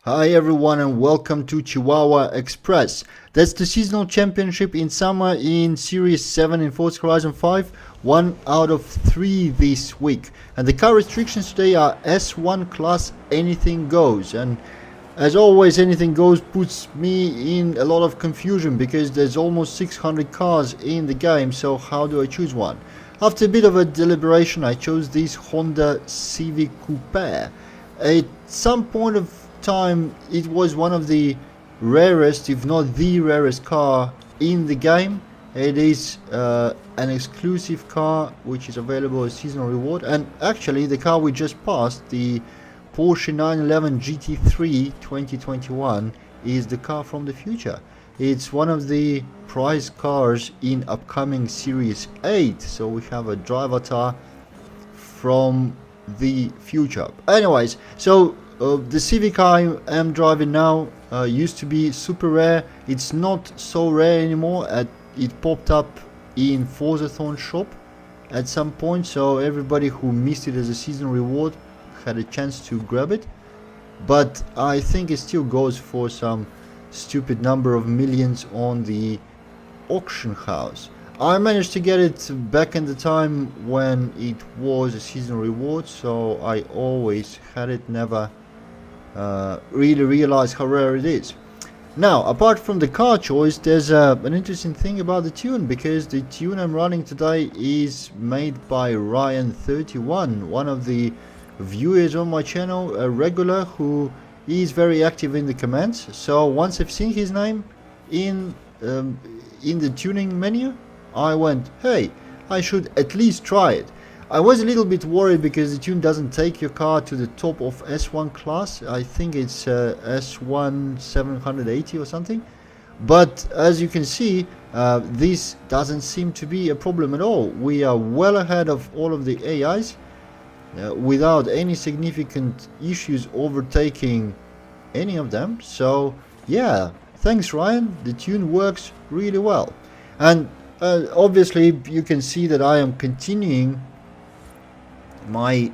Hi everyone and welcome to Chihuahua Express. That's the seasonal championship in summer in Series 7 in Forza Horizon 5. 1 out of 3 this week. And the car restrictions today are S1 class, anything goes. And as always, anything goes puts me in a lot of confusion because there's almost 600 cars in the game, so how do I choose one? After a bit of a deliberation, I chose this Honda Civic Coupe. At some point of time, it was one of the rarest, if not the rarest car in the game. It is an exclusive car which is available as seasonal reward, and actually the car we just passed, the Porsche 911 GT3 2021, is the car from the future. It's one of the prize cars in upcoming Series 8, so we have a drive avatar from the future. Anyways, so the Civic I am driving now used to be super rare. It's not so rare anymore. It popped up in Forzathon shop at some point, so everybody who missed it as a season reward had a chance to grab it. But I think it still goes for some stupid number of millions on the auction house. I managed to get it back in the time when it was a season reward, so I always had it, never really realized how rare it is. Now, apart from the car choice, there's an interesting thing about the tune, because the tune I'm running today is made by Ryan31, one of the viewers on my channel, a regular who is very active in the comments. So once I've seen his name in the tuning menu, I went, hey, I should at least try it. I was a little bit worried because the tune doesn't take your car to the top of S1 class. I think it's S1 780 or something. But as you can see, this doesn't seem to be a problem at all. We are well ahead of all of the AIs without any significant issues overtaking any of them. So yeah, thanks Ryan, the tune works really well. And obviously you can see that I am continuing my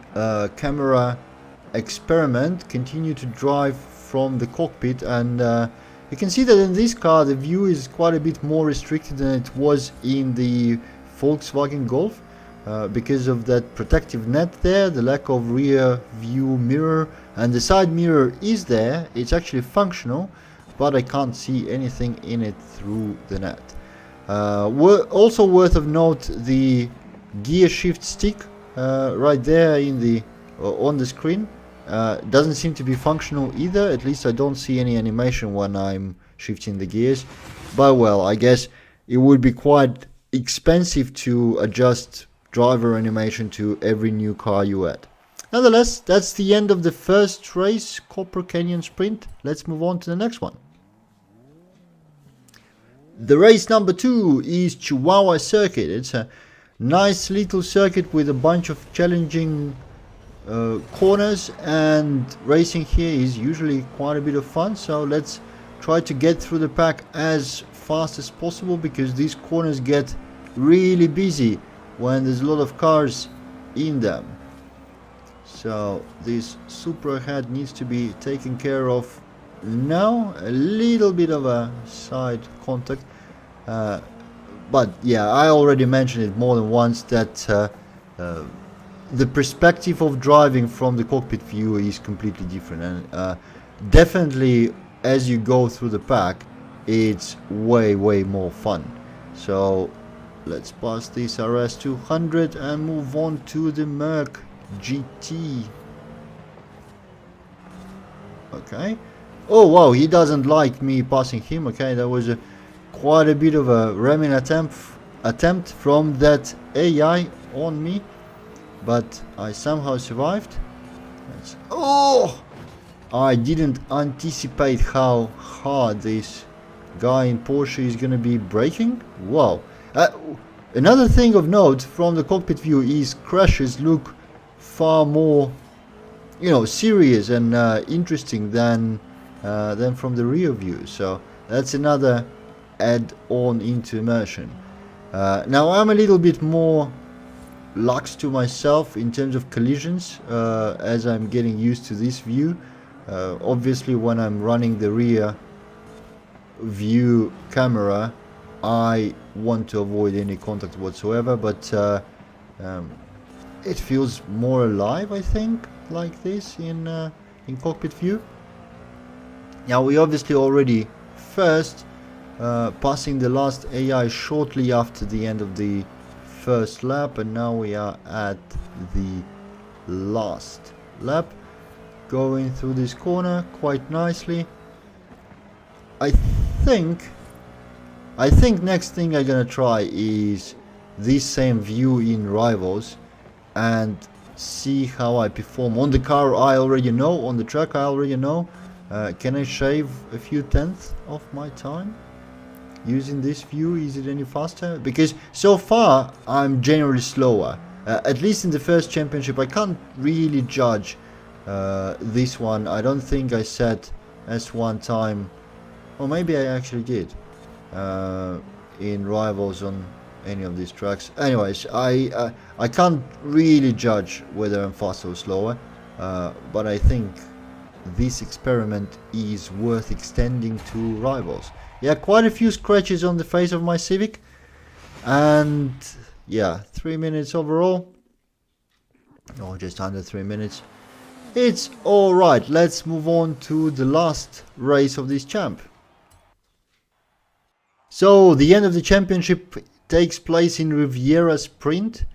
camera experiment, continue to drive from the cockpit, and you can see that in this car the view is quite a bit more restricted than it was in the Volkswagen Golf, because of that protective net there, the lack of rear view mirror, and the side mirror is there, it's actually functional, but I can't see anything in it through the net. Also worth of note, the gear shift stick right there in the on the screen doesn't seem to be functional either. At least I don't see any animation when I'm shifting the gears. But well, I guess it would be quite expensive to adjust driver animation to every new car you add. Nonetheless, that's the end of the first race, Copper Canyon Sprint. Let's move on to the next one. The race number 2 is Chihuahua Circuit. It's a nice little circuit with a bunch of challenging corners, and racing here is usually quite a bit of fun, so let's try to get through the pack as fast as possible, because these corners get really busy when there's a lot of cars in them. So this super ahead needs to be taken care of now. A little bit of a side contact, but yeah, I already mentioned it more than once that the perspective of driving from the cockpit view is completely different, and definitely as you go through the pack it's way more fun. So let's pass this RS200 and move on to the Merc GT. Okay. Oh wow, he doesn't like me passing him. Okay, that was quite a bit of a ramming attempt from that AI on me, but I somehow survived. Oh! I didn't anticipate how hard this guy in Porsche is gonna be braking. Wow. Another thing of note from the cockpit view is crashes look far more, serious and interesting than from the rear view. So that's another add-on into immersion. Now I'm a little bit more lax to myself in terms of collisions as I'm getting used to this view. Obviously when I'm running the rear view camera, I want to avoid any contact whatsoever, but it feels more alive, I think, like this in cockpit view. Now we obviously already first passing the last AI shortly after the end of the first lap, and now we are at the last lap, going through this corner quite nicely. I think next thing I'm gonna try is this same view in Rivals and see how I perform. On the car I already know, on the track I already know. Can I shave a few tenths of my time using this view? Is it any faster? Because so far I'm generally slower. At least in the first championship. I can't really judge this one. I don't think I set S1 time, or maybe I actually did in Rivals on any of these tracks. Anyways, I can't really judge whether I'm faster or slower, but I think this experiment is worth extending to Rivals. Yeah, quite a few scratches on the face of my Civic, and yeah, 3 minutes overall, or just under 3 minutes. It's alright. Let's move on to the last race of this champ. So the end of the championship takes place in Riviera Sprint.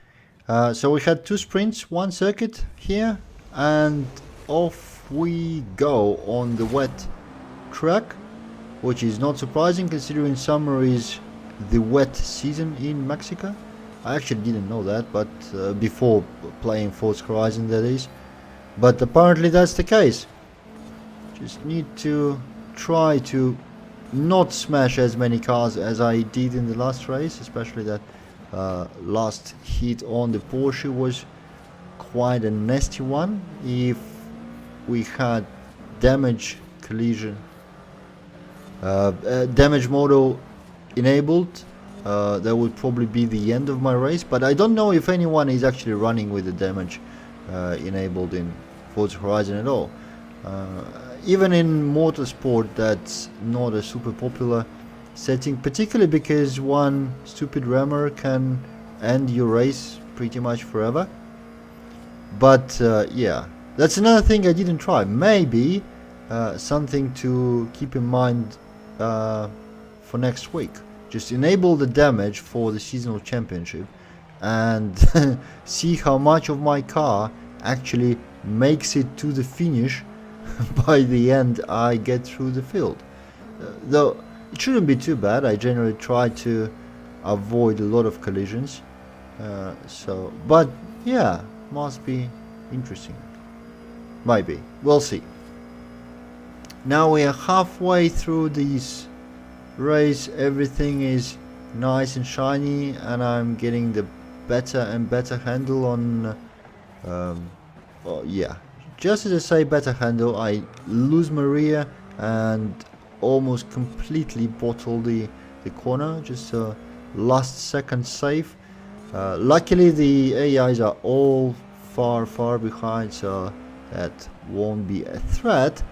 So we had 2 sprints, 1 circuit here, and off we go on the wet track, which is not surprising considering summer is the wet season in Mexico. I actually didn't know that, but before playing Forza Horizon, that is. But apparently that's the case. Just need to try to not smash as many cars as I did in the last race, especially that last hit on the Porsche was quite a nasty one. If we had damage collision, damage model enabled, that would probably be the end of my race. But I don't know if anyone is actually running with the damage enabled in Forza Horizon at all. Even in motorsport, that's not a super popular setting, particularly because one stupid rammer can end your race pretty much forever. But yeah, that's another thing I didn't try. Maybe something to keep in mind for next week. Just enable the damage for the seasonal championship and see how much of my car actually makes it to the finish by the end I get through the field. Though it shouldn't be too bad. I generally try to avoid a lot of collisions. But yeah, must be interesting. Maybe. We'll see. Now we are halfway through this race. Everything is nice and shiny, and I'm getting the better and better handle on yeah, just as I say better handle, I lose my rear and almost completely bottle the corner, just a last second save. Luckily the AIs are all far behind, so that won't be a threat,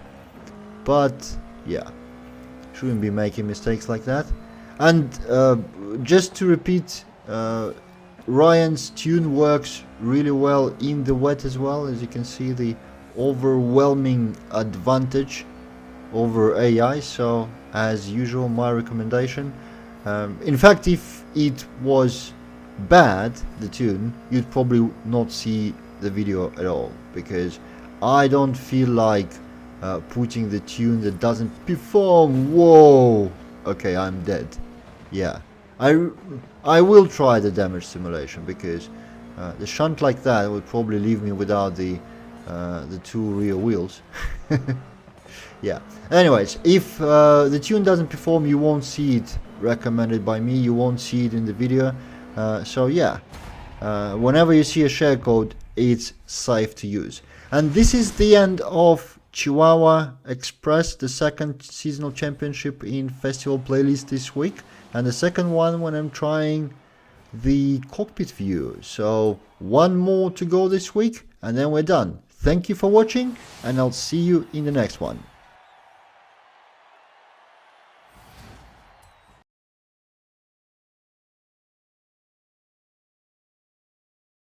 but yeah, shouldn't be making mistakes like that. And just to repeat, Ryan's tune works really well in the wet as well. As you can see, the overwhelming advantage over AI. So as usual, my recommendation. In fact, if it was bad, the tune, you'd probably not see the video at all, because I don't feel like putting the tune that doesn't perform. Whoa, okay, I'm dead. Yeah, I will try the damage simulation, because the shunt like that would probably leave me without the 2 rear wheels. Yeah, anyways, if the tune doesn't perform, you won't see it recommended by me, you won't see it in the video. So yeah, whenever you see a share code, it's safe to use. And this is the end of Chihuahua Express, the second seasonal championship in festival playlist this week, and the second one when I'm trying the cockpit view. So one more to go this week, and then we're done. Thank you for watching, and I'll see you in the next one.